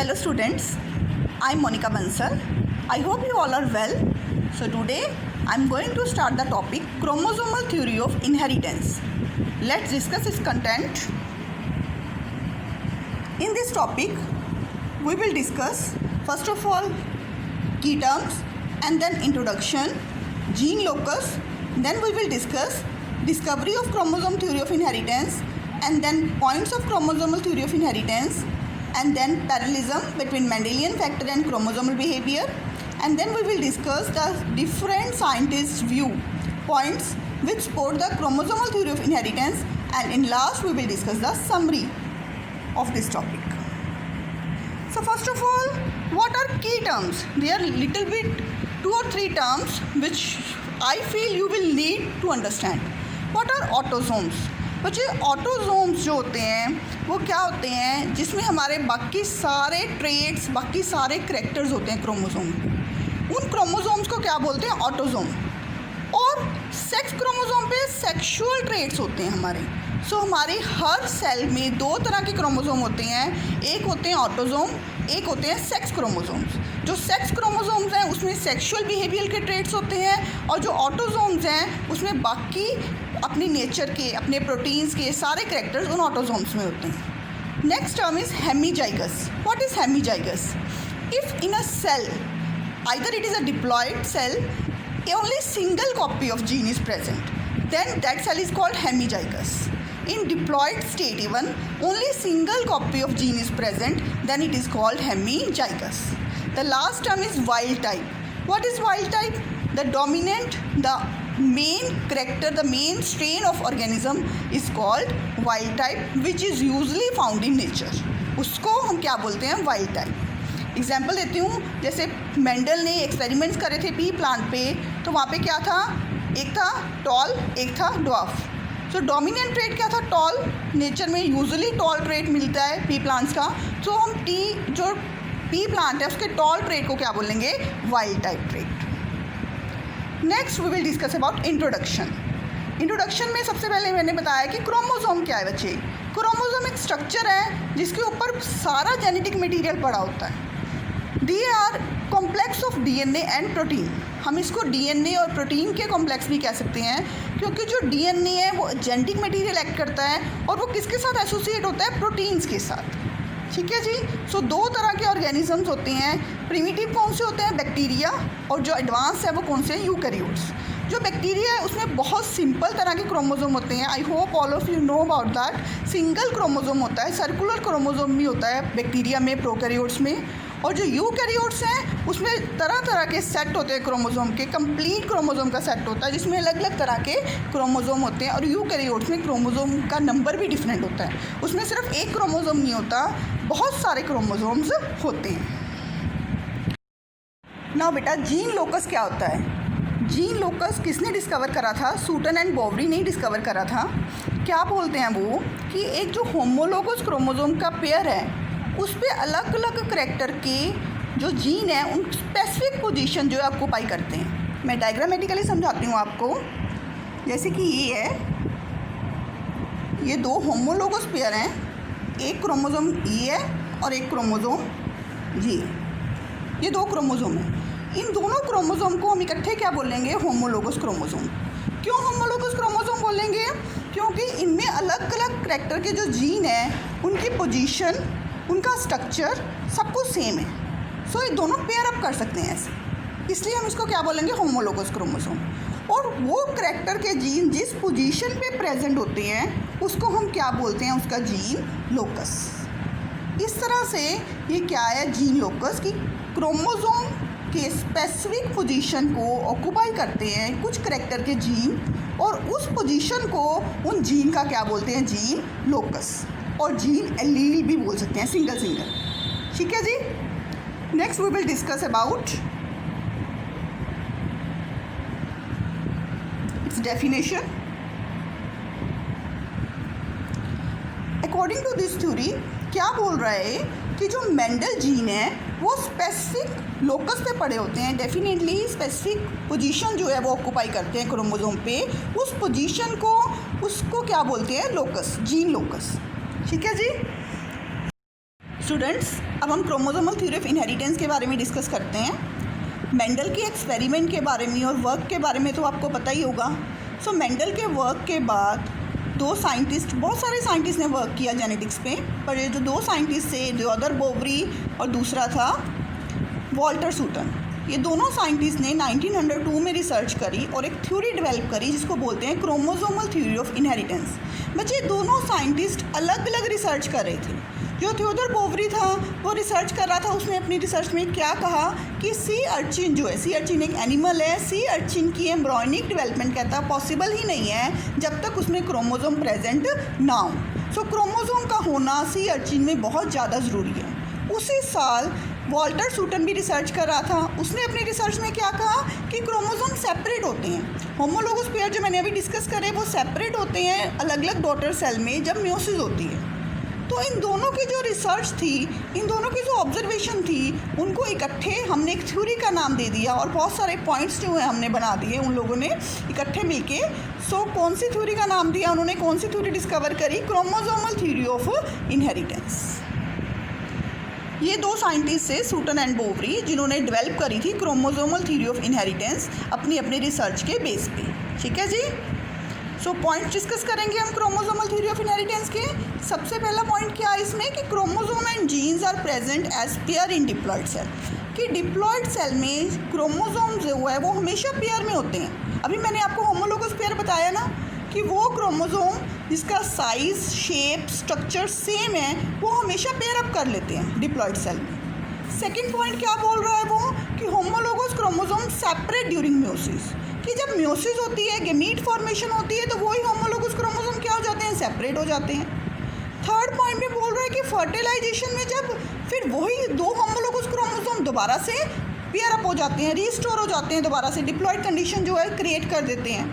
Hello students, I am Monica Bansal. I hope you all are well. So today I am going to start the topic chromosomal theory of inheritance. Let's discuss its content. In this topic we will discuss first of all key terms and then introduction, gene locus, then we will discuss discovery of chromosome theory of inheritance and then points of chromosomal theory of inheritance, and then parallelism between Mendelian factor and chromosomal behavior, and then we will discuss the different scientists' view points which support the chromosomal theory of inheritance, and in last we will discuss the summary of this topic. So first of all, what are key terms? There are little bit 2 or 3 terms which I feel you will need to understand. What are autosomes? बच्चे autosomes जो होते हैं वो क्या होते हैं, जिसमें हमारे बाकी सारे ट्रेट्स, बाकी सारे करैक्टर्स होते हैं क्रोमोसोम पे। उन क्रोमोसोम्स को क्या बोलते हैं? ऑटोजोम। और सेक्स क्रोमोसोम पे सेक्सुअल ट्रेट्स होते हैं हमारे। सो हमारे हर सेल में 2 तरह के क्रोमोसोम होते हैं, एक होते हैं ऑटोजोम, एक होते हैं सेक्स क्रोमोसोम्स। जो सेक्स क्रोमोसोम्स हैं उसमें सेक्सुअल बिहेवियर के ट्रेट्स होते हैं, और जो ऑटोजोम्स हैं उसमें बाकी अपने नेचर के, अपने प्रोटीन्स के सारे कैरेक्टर्स उन ऑटोजोम्स में होते हैं। Next term is hemizygous. What is hemizygous? If in a cell either it is a diploid cell, only single copy of gene is present, then that cell is called hemizygous. In diploid state even only single copy of gene is present, then it is called hemizygous. The last term is wild type. What is wild type? The dominant, the main character, the main strain of organism is called wild type, which is usually found in nature. उसको हम क्या बोलते हैं? Wild type. Example देती हूँ, जैसे Mendel ने experiments करे थे पी प्लांट पे, तो वहाँ पे क्या था? एक था टॉल, एक था ड्वार्फ। सो डोमिनेंट ट्रेट क्या था? टॉल। नेचर में यूजुअली टॉल ट्रेट मिलता है पी प्लांट्स का, तो हम जो पी प्लांट है उसके टॉल ट्रेट को क्या बोलेंगे? Wild type trait. Next we will discuss about introduction. Introduction में सबसे पहले मैंने बताया कि क्रोमोसोम क्या है बच्चे। क्रोमोसोम एक स्ट्रक्चर है जिसके ऊपर सारा जेनेटिक मटेरियल पड़ा होता है। They are complex of DNA and protein. हम इसको डीएनए और प्रोटीन के कॉम्प्लेक्स भी कह सकते हैं, क्योंकि जो डीएनए है वो जेनेटिक मटेरियल एक्ट करता है और वो किसके साथ एसोसिएट होता है? प्रोटीन्स के साथ। ठीक है जी। सो 2 तरह के ऑर्गेनिजम्स होते हैं। प्रिमिटिव कौन से होते हैं? बैक्टीरिया। और जो एडवांस है वो कौन से हैं? यूकैरियोट्स। जो बैक्टीरिया है उसमें बहुत सिंपल तरह के क्रोमोसोम होते हैं। I hope all of you know about that. Single chromosome होता है, सर्कुलर क्रोमोसोम भी होता है बैक्टीरिया में, प्रोकैरियोट्स में। और जो यूकैरियोट्स हैं उसमें तरह तरह के सेट होते हैं क्रोमोसोम के, कंप्लीट क्रोमोसोम का सेट होता है जिसमें अलग अलग तरह के क्रोमोसोम होते हैं। और यूकैरियोट्स में क्रोमोसोम का नंबर भी डिफरेंट होता है, उसमें सिर्फ एक क्रोमोसोम नहीं होता, बहुत सारे क्रोमोसोम्स होते हैं। नाउ बेटा, जीन लोकस क्या होता है? जीन लोकस किसने डिस्कवर करा था? सूटन एंड बोवरी ने डिस्कवर करा था। क्या बोलते हैं वो कि एक जो होमोलोगस क्रोमोसोम का पेयर है उस पर अलग अलग करैक्टर के जो जीन हैं उन स्पेसिफिक पोजीशन जो है ऑक्यूपाई करते हैं। मैं डायग्रामेटिकली समझाती हूँ आपको। जैसे कि ये है, ये 2 होमोलोगस पेयर हैं, एक क्रोमोसोम ई है और एक क्रोमोसोम जी। ये 2 क्रोमोसोम हैं। इन दोनों क्रोमोसोम को हम इकट्ठे क्या बोलेंगे? Homologous chromosome. क्यों होमोलोगस क्रोमोसोम बोलेंगे? क्योंकि इनमें अलग अलग करैक्टर के जो जीन हैं उनकी पोजीशन, उनका स्ट्रक्चर सब कुछ सेम है। सो ये दोनों पेयर अप कर सकते हैं ऐसे, इसलिए हम इसको क्या बोलेंगे? Homologous chromosome. और वो करैक्टर के जीन जिस पोजीशन पे प्रेजेंट होते हैं उसको हम क्या बोलते हैं? उसका जीन लोकस। इस तरह से ये क्या है? जीन लोकस की क्रोमोसोम के स्पेसिफिक पोजीशन को ऑक्यूपाई करते हैं कुछ करैक्टर के जीन, और उस पोजीशन को उन जीन का क्या बोलते हैं? Gene locus. और जीन एलील भी बोल सकते हैं, सिंगल सिंगल। ठीक है जी। Next we will discuss about its definition. According to this theory क्या बोल रहा है कि जो मेंडल जीन है वो स्पेसिफिक लोकस पे पड़े होते हैं। डेफिनेटली स्पेसिफिक पोजीशन जो है वो ऑक्यूपाई करते हैं क्रोमोसोम पे, उस पोजीशन को उसको क्या बोलते हैं? Locus, gene locus. ठीक है जी। स्टूडेंट्स, अब हम क्रोमोसोमल थ्योरी ऑफ इनहेरिटेंस के बारे में डिस्कस करते हैं। मेंडल के एक्सपेरिमेंट के बारे में और वर्क के बारे में तो आपको पता ही होगा। सो मेंडल के वर्क के बाद बहुत सारे साइंटिस्ट ने वर्क किया जेनेटिक्स पे, पर ये जो 2 साइंटिस्ट थे, थियोडोर बोवरी और दूसरा था वाल्टर सूटन, ये दोनों साइंटिस्ट ने 1902 में रिसर्च करी और एक थ्योरी डेवलप करी जिसको बोलते हैं क्रोमोसोमल थ्योरी ऑफ इनहेरिटेंस। बच्चे, दोनों साइंटिस्ट अलग अलग रिसर्च कर रहे थे। जो थियोडोर बोवरी था वो रिसर्च कर रहा था, उसने अपनी रिसर्च में क्या कहा कि सी अर्चिन जो है, सी अर्चिन एक एनिमल है, सी अर्चिन की एम्ब्रॉयनिक डेवलपमेंट कहता पॉसिबल ही नहीं है जब तक उसमें क्रोमोसोम प्रेजेंट ना हो। सो क्रोमोसोम का होना सी अर्चिन में बहुत ज़्यादा ज़रूरी है। उसी साल वाल्टर सूटन भी रिसर्च कर रहा था। उसने अपनी रिसर्च में क्या कहा कि क्रोमोसोम सेपरेट होते हैं। होमोलोगस पेयर जो मैंने अभी डिस्कस करे वो सेपरेट होते हैं अलग अलग डॉटर सेल में जब म्योसिस होती है। तो इन दोनों की जो रिसर्च थी, इन दोनों की जो ऑब्जर्वेशन थी, उनको इकट्ठे हमने एक थ्योरी का नाम दे दिया और बहुत सारे पॉइंट्स जो है हमने बना दिए उन लोगों ने इकट्ठे मिलके। सो कौन सी थ्योरी का नाम दिया उन्होंने, कौन सी थ्योरी डिस्कवर करी? Chromosomal theory of inheritance. ये 2 साइंटिस्ट थे, सूटन एंड बोवरी, जिन्होंने डेवलप करी थी क्रोमोसोमल थ्योरी ऑफ इनहेरिटेंस अपनी रिसर्च के बेस पे। ठीक है जी। सो पॉइंट डिस्कस करेंगे हम क्रोमोसोमल थ्योरी ऑफ इनहेरिटेंस के। सबसे पहला पॉइंट क्या है इसमें कि chromosome and genes are present as pair in diploid cell, कि डिप्लॉयड सेल में क्रोमोसोम जो है वो हमेशा पेयर में होते हैं। अभी मैंने आपको होमोलोगस पेयर बताया ना कि वो क्रोमोसोम जिसका साइज, शेप, स्ट्रक्चर सेम है वो हमेशा पेयर अप कर लेते हैं डिप्लॉयड सेल में। सेकेंड पॉइंट क्या बोल रहा है वो कि homologous chromosome separate during meiosis, कि जब म्योसिस होती है, गैमीट फॉर्मेशन होती है, तो वही होमोलोगस क्रोमोसोम क्या हो जाते हैं? सेपरेट हो जाते हैं। थर्ड पॉइंट में बोल रहा है कि फर्टिलाइजेशन में जब फिर वही 2 होमोलोगस क्रोमोसोम दोबारा से पेयर अप हो जाते हैं, रीस्टोर हो जाते हैं, दोबारा से डिप्लॉयड कंडीशन जो है क्रिएट कर देते हैं।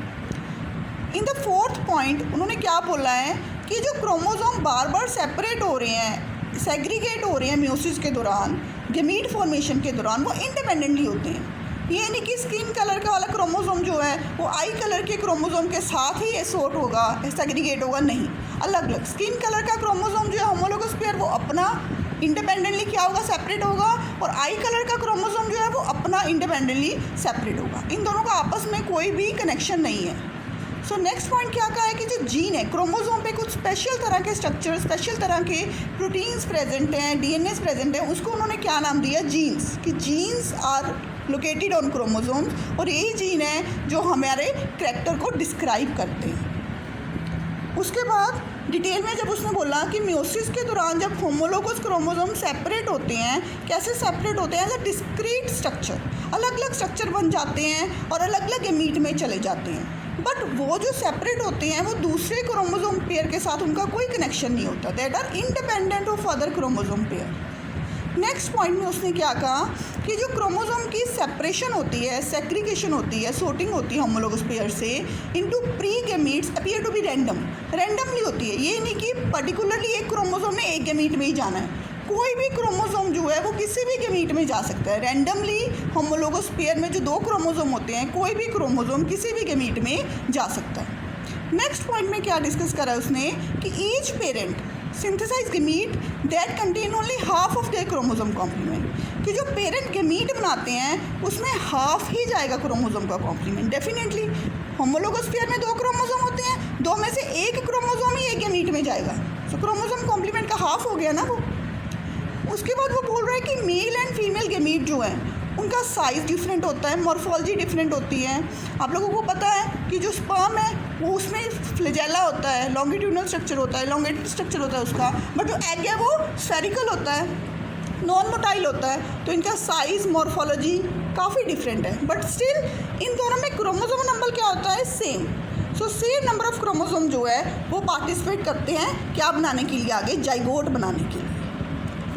इन द फोर्थ पॉइंट उन्होंने क्या बोला है कि जो क्रोमोसोम बार बार सेपरेट हो रहे हैं, सेग्रीगेट हो रहे हैं म्योसिस के दौरान, गैमीट फॉर्मेशन के दौरान, वो इंडिपेंडेंटली होते हैं। ये नहीं कि स्किन कलर का वाला क्रोमोसोम जो है वो आई कलर के क्रोमोसोम के साथ ही एसोर्ट होगा, सेग्रीगेट होगा, नहीं, अलग अलग। स्किन कलर का क्रोमोसोम जो है होमोलोगस पेयर वो अपना इंडिपेंडेंटली क्या होगा? सेपरेट होगा, और आई कलर का क्रोमोसोम जो है वो अपना इंडिपेंडेंटली सेपरेट होगा। इन दोनों का आपस में कोई भी कनेक्शन नहीं है। सो नेक्स्ट पॉइंट क्या कहा है कि जो जीन है, क्रोमोसोम पे कुछ स्पेशल तरह के स्ट्रक्चर, स्पेशल तरह के प्रोटीन्स प्रेजेंट हैं, डीएनए प्रेजेंट है, उसको उन्होंने क्या नाम दिया? जीन्स, कि genes are located on chromosomes, और यही जीन है जो हमारे कैरेक्टर को डिस्क्राइब करते हैं। उसके बाद डिटेल में जब उसने बोला कि म्योसिस के दौरान जब होमोलोगस क्रोमोसोम सेपरेट होते हैं, कैसे सेपरेट होते हैं? एज अ डिस्क्रीट स्ट्रक्चर, अलग अलग स्ट्रक्चर बन जाते हैं और अलग अलग गैमीट में चले जाते हैं। बट वो जो सेपरेट होते हैं वो दूसरे क्रोमोसोम पेयर के साथ उनका कोई कनेक्शन नहीं होता, that are independent of other chromosome pair. Next point में उसने क्या कहा कि जो क्रोमोसोम की सेपरेशन होती है, सेग्रीगेशन होती है, सॉर्टिंग होती है होमोलोगस पेयर से into pre gametes appear to be randomly होती है। ये नहीं कि पर्टिकुलरली एक क्रोमोसोम ने एक गैमीट में ही जाना है, कोई भी क्रोमोसोम जो है वो किसी भी गैमीट में जा सकता है। रैंडमली होमोलोगस पेयर में जो 2 क्रोमोसोम होते हैं, कोई भी क्रोमोसोम किसी भी गैमीट में जा सकता है। नेक्स्ट पॉइंट में क्या डिस्कस करा उसने कि each parent synthesize gamete that contain only half of their chromosome complement, कि जो पेरेंट गैमीट बनाते हैं उसमें हाफ ही जाएगा क्रोमोसोम का कॉम्प्लीमेंट। डेफिनेटली होमोलोगस पेयर में 2 क्रोमोसोम होते हैं, 2 में से एक क्रोमोसोम ही एक गैमीट में जाएगा, तो क्रोमोसोम कॉम्प्लीमेंट का हाफ हो गया ना वो। उसके बाद वो बोल रहा है कि मेल एंड फीमेल गैमीट जो है उनका साइज़ डिफरेंट होता है, मॉर्फोलॉजी डिफरेंट होती है। आप लोगों को पता है कि जो स्पर्म है वो उसमें फ्लैजेला होता है, लॉन्गिट्यूडनल स्ट्रक्चर होता है, लॉन्गेटेड स्ट्रक्चर होता है उसका, बट जो एग है वो स्फेरिकल होता है, नॉन मोटाइल होता है। तो इनका साइज़, मॉर्फोलॉजी काफ़ी डिफरेंट है, बट स्टिल इन दोनों में क्रोमोसोम नंबर क्या होता है? Same. So same number of chromosome जो है वो पार्टिसिपेट करते हैं क्या बनाने के लिए? आगे जाइगोट बनाने के लिए।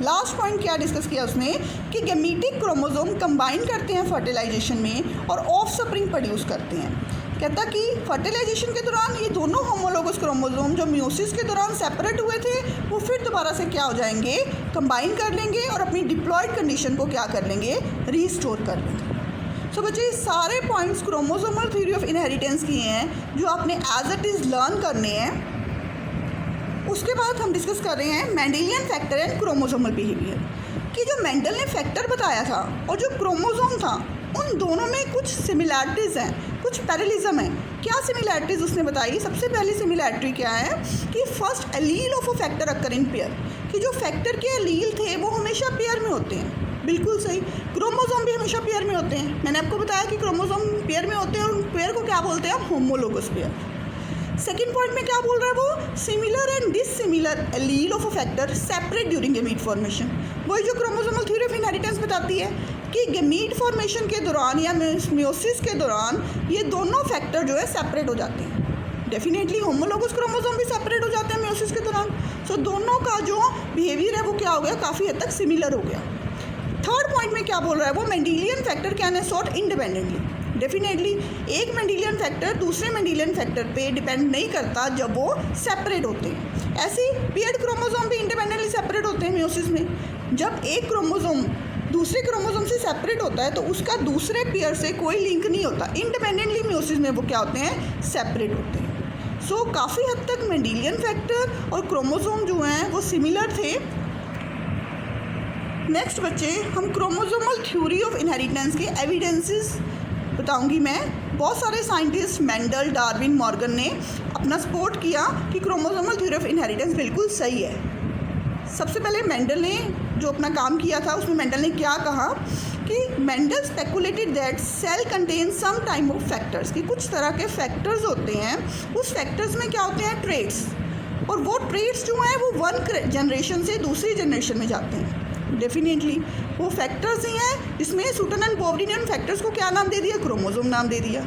लास्ट पॉइंट क्या डिस्कस किया उसने कि गैमीटिक क्रोमोसोम कंबाइन करते हैं फर्टिलाइजेशन में और ऑफस्प्रिंग प्रोड्यूस करते हैं। कहता कि फर्टिलाइजेशन के दौरान ये दोनों होमोलोगस क्रोमोसोम जो म्योसिस के दौरान सेपरेट हुए थे वो फिर दोबारा से क्या हो जाएंगे? कंबाइन कर लेंगे और अपनी डिप्लॉयड कंडीशन को क्या कर लेंगे? रीस्टोर कर लेंगे। सो बच्चे ये सारे points chromosomal theory of inheritance किए हैं जो आपने एज इट इज़ लर्न करने हैं। उसके बाद हम डिस्कस कर रहे हैं Mendelian factor and chromosomal behaviour कि जो मेंडल ने फैक्टर बताया था और जो क्रोमोसोम था उन दोनों में कुछ सिमिलैरिटीज़ हैं, कुछ पैरेललिज्म है। क्या सिमिलैरिटीज़ उसने बताई? सबसे पहली सिमिलैरिटी क्या है कि first allele of a factor occur in pair, कि जो फैक्टर के एलील थे वो हमेशा पेयर में होते हैं। बिल्कुल सही। क्रोमोसोम भी हमेशा पेयर में होते हैं। मैंने आपको बताया कि क्रोमोसोम पेयर में होते हैं और पेयर को क्या बोलते हैं? Homologous pair. सेकेंड पॉइंट में क्या बोल रहा है वो? Similar and dissimilar allele of a factor separate during gamete formation. वही जो क्रोमोसोमल थ्योरी ऑफ इनहेरिटेंस बताती है कि गैमीट फॉर्मेशन के दौरान या मियोसिस के दौरान ये दोनों फैक्टर जो है सेपरेट हो जाते हैं। डेफिनेटली होमोलोगस क्रोमोसोम भी सेपरेट हो जाते हैं मियोसिस के दौरान। सो दोनों का जो बिहेवियर है वो क्या हो गया? काफ़ी हद तक सिमिलर हो गया। थर्ड पॉइंट में क्या बोल रहा है वो? Mendelian factor can a sort independently. Definitely एक मेंडेलियन फैक्टर दूसरे मेंडेलियन फैक्टर पे डिपेंड नहीं करता जब वो सेपरेट होते हैं। ऐसे ही पेयर्ड क्रोमोसोम भी इंडिपेंडेंटली सेपरेट होते हैं मियोसिस में। जब एक क्रोमोसोम दूसरे क्रोमोसोम से सेपरेट होता है तो उसका दूसरे पेयर से कोई लिंक नहीं होता। इंडिपेंडेंटली मियोसिस में वो क्या होते हैं? सेपरेट होते हैं। सो काफ़ी हद तक मेंडेलियन फैक्टर और क्रोमोसोम जो हैं वो सिमिलर थे। नेक्स्ट बच्चे हम क्रोमोसोमल थ्योरी ऑफ इनहेरिटेंस के एविडेंसेस बताऊंगी मैं। बहुत सारे साइंटिस्ट मेंडल, डार्विन, मॉर्गन ने अपना सपोर्ट किया कि क्रोमोसोमल थ्योरी ऑफ इनहेरिटेंस बिल्कुल सही है। सबसे पहले मेंडल ने जो अपना काम किया था उसमें मेंडल ने क्या कहा कि Mendel speculated that cell contain some type of factors, कि कुछ तरह के फैक्टर्स होते हैं, उस फैक्टर्स में क्या होते हैं? ट्रेट्स। और वो ट्रेट्स जो हैं वो वन जनरेशन से दूसरी जनरेशन में जाते हैं। डेफिनेटली वो फैक्टर्स ही हैं जिसमें सूटन एंड बोवरी ने उन फैक्टर्स को क्या नाम दे दिया? क्रोमोसोम नाम दे दिया।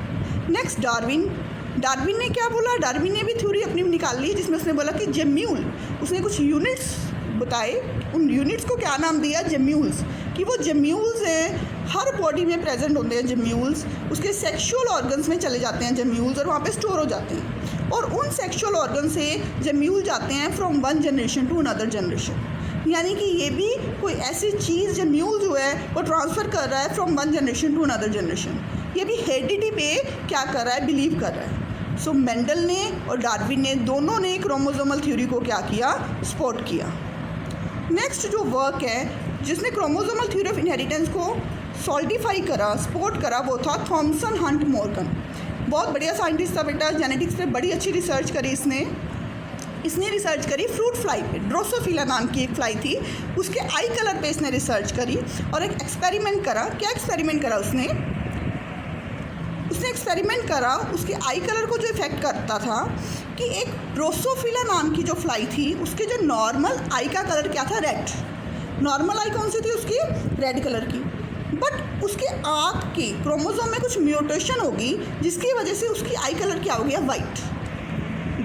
नेक्स्ट डार्विन ने क्या बोला? डार्विन ने भी थ्योरी अपनी निकाल ली जिसमें उसने बोला कि जेम्यूल, उसने कुछ यूनिट्स बताए, उन यूनिट्स को क्या नाम दिया? जेम्यूल्स, कि वो जेम्यूल्स हैं, हर बॉडी में प्रेजेंट होते हैं जेम्यूल्स, उसके सेक्सुअल ऑर्गन्स में चले जाते हैं जेम्यूल्स और वहाँ पे स्टोर हो जाते हैं। और उन सेक्सुअल ऑर्गन से जेम्यूल जाते हैं from one generation to another generation. यानी कि ये भी कोई ऐसी चीज़ जेम्यूल जो है वो ट्रांसफ़र कर रहा है from one generation to another generation. ये भी हेरिडिटी पे क्या कर रहा है? बिलीव कर रहा है। सो मेंडल ने और डार्विन ने दोनों ने क्रोमोसोमल थ्योरी को क्या किया? सपोर्ट किया। नेक्स्ट जो वर्क है जिसने क्रोमोसोमल थ्योरी ऑफ इनहेरिटेंस को सॉल्टिफाई करा, सपोर्ट करा, वो था थॉमसन हंट मॉर्गन। बहुत बढ़िया साइंटिस्ट था बेटा, जेनेटिक्स पे बड़ी अच्छी रिसर्च करी इसने रिसर्च करी फ्रूट फ्लाई पे। ड्रोसोफिला नाम की एक फ्लाई थी, उसके आई कलर पे इसने रिसर्च करी और एक एक्सपेरिमेंट करा। क्या एक्सपेरिमेंट करा उसने एक्सपेरिमेंट करा उसके आई कलर को जो इफेक्ट करता था कि एक ड्रोसोफिला नाम की जो फ्लाई थी उसके जो नॉर्मल आई का कलर क्या था? रेड। नॉर्मल आई कौन सी थी उसकी? रेड कलर की। बट उसके आँख की क्रोमोसोम में कुछ म्यूटेशन होगी जिसकी वजह से उसकी आई कलर क्या हो गया? वाइट।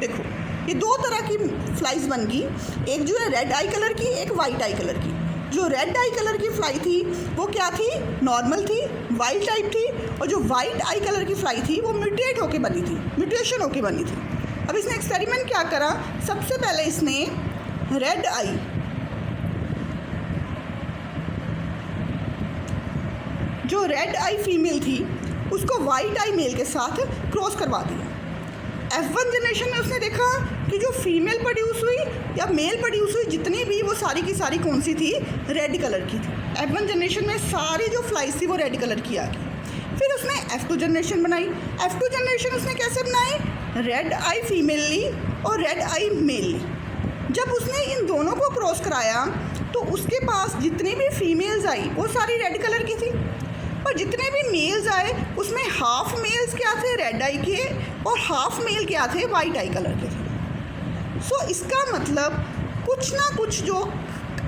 देखो ये दो तरह की फ्लाइज बन गई, एक जो है रेड आई कलर की, एक वाइट आई कलर की। जो रेड आई कलर की फ्लाई थी वो क्या थी? नॉर्मल थी, वाइल्ड टाइप थी। और जो वाइट आई कलर की फ्लाई थी वो म्यूटेट होके बनी थी, म्यूटेशन होके बनी थी। अब इसने एक्सपेरिमेंट क्या करा? सबसे पहले इसने रेड आई जो रेड आई फीमेल थी उसको वाइट आई मेल के साथ क्रॉस करवा दिया। F1 जनरेशन में उसने देखा कि जो फीमेल प्रोड्यूस हुई या मेल प्रोड्यूस हुई जितनी भी वो सारी की सारी कौन सी थी? रेड कलर की थी। F1 जनरेशन में सारी जो फ्लाइज थी वो रेड कलर की आ गई। फिर उसने F2 जनरेशन बनाई। F2 जनरेशन उसने कैसे बनाई? रेड आई फीमेल ली और रेड आई मेल ली। जब उसने इन दोनों को क्रॉस कराया तो उसके पास जितनी भी फीमेल्स आई वो सारी रेड कलर की थी और जितने भी मेल्स आए उसमें हाफ मेल्स क्या थे? रेड आई के और हाफ मेल क्या थे? वाइट आई कलर के थे। सो इसका मतलब कुछ ना कुछ जो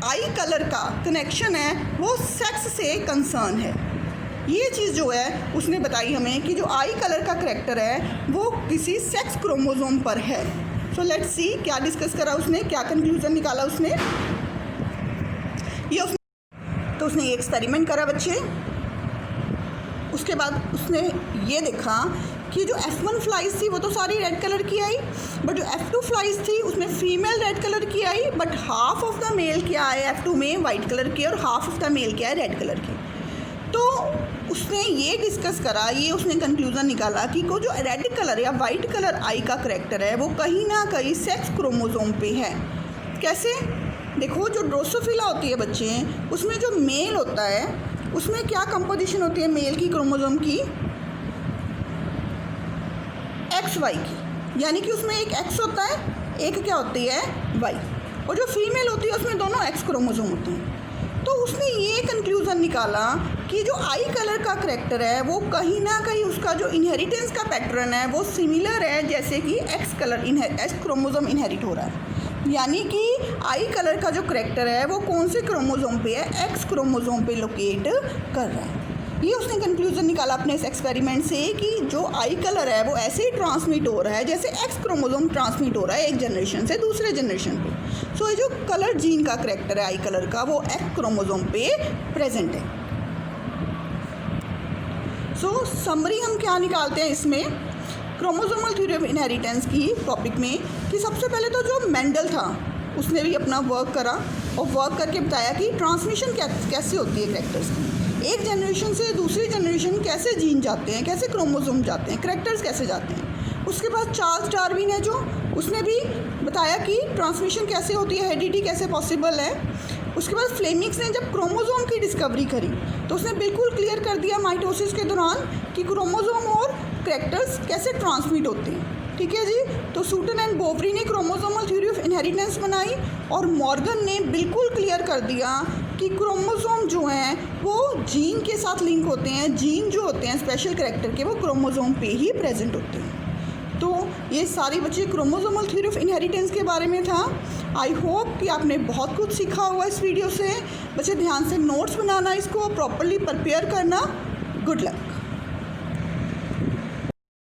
आई कलर का कनेक्शन है वो सेक्स से कंसर्न है। ये चीज़ जो है उसने बताई हमें कि जो आई कलर का करैक्टर है वो किसी सेक्स क्रोमोसोम पर है। सो लेट्स सी क्या डिस्कस करा उसने, क्या कंक्लूजन निकाला उसने। उसने ये एक्सपेरिमेंट करा बच्चे। उसके बाद उसने ये देखा कि जो F1 फ्लाइज थी वो तो सारी रेड कलर की आई, बट जो F2 फ्लाइज थी उसमें फीमेल रेड कलर की eye, but half of the male क्या है F2 में? वाइट कलर की, और हाफ ऑफ द मेल क्या है? रेड कलर की। तो उसने ये डिस्कस करा, ये उसने कंक्लूज़न निकाला कि को जो रेड कलर या वाइट कलर आई का करैक्टर है वो कहीं ना कहीं सेक्स क्रोमोसोम पे है। कैसे? देखो, जो ड्रोसोफिला होती है बच्चे, उसमें जो मेल होता है उसमें क्या कंपोजिशन होती है मेल की क्रोमोसोम की? XY की, यानी कि उसमें एक X होता है, एक क्या होती है Y, और जो फीमेल होती है उसमें दोनों X क्रोमोसोम होते हैं। तो उसने ये कंक्लूज़न निकाला कि जो आई कलर का करैक्टर है वो कहीं ना कहीं उसका जो इनहेरिटेंस का पैटर्न है वो सिमिलर है जैसे कि X क्रोमोसोम इनहेरिट हो रहा है। यानी कि आई कलर का जो करैक्टर है वो कौन से क्रोमोसोम पे है? X क्रोमोसोम पे लोकेट कर रहा है। ये उसने कंक्लूज़न निकाला अपने इस एक्सपेरिमेंट से कि जो आई कलर है वो ऐसे ही ट्रांसमिट हो रहा है जैसे X क्रोमोसोम ट्रांसमिट हो रहा है एक जनरेशन से दूसरे जनरेशन पे। सो ये जो कलर जीन का करैक्टर है आई कलर का वो X क्रोमोसोम पे प्रेजेंट है। सो समरी हम क्या निकालते हैं इसमें क्रोमोसोमल थ्योरी ऑफ इनहेरिटेंस की टॉपिक में कि सबसे पहले तो जो मेंडल था उसने भी अपना वर्क करा और वर्क करके बताया कि ट्रांसमिशन कैसे होती है करैक्टर्स की, एक जनरेशन से दूसरी जनरेशन कैसे जीन जाते हैं, कैसे क्रोमोसोम जाते हैं, करैक्टर्स कैसे जाते हैं। उसके बाद चार्ल्स डार्विन है जो उसने भी बताया कि ट्रांसमिशन कैसे होती है, हेरिडिटी कैसे पॉसिबल है। उसके बाद फ्लेमिंग्स ने जब क्रोमोसोम की डिस्कवरी करी तो उसने बिल्कुल क्लियर कर दिया माइटोसिस के दौरान कि क्रोमोसोम और करैक्टर्स कैसे ट्रांसमिट होते हैं। ठीक है जी। तो सूटन एंड बोवरी ने क्रोमोसोमल थ्योरी ऑफ इनहेरिटेंस बनाई और मॉर्गन ने बिल्कुल क्लियर कर दिया कि क्रोमोसोम जो हैं वो जीन के साथ लिंक होते हैं, जीन जो होते हैं स्पेशल करैक्टर के वो क्रोमोसोम पे ही प्रेजेंट होते हैं। तो ये सारी बच्चे क्रोमोसोमल थ्योरी ऑफ इनहेरिटेंस के बारे में था। आई होप कि आपने बहुत कुछ सीखा होगा इस वीडियो से। बच्चे ध्यान से नोट्स बनाना, इसको प्रॉपरली प्रिपेयर करना। Good luck.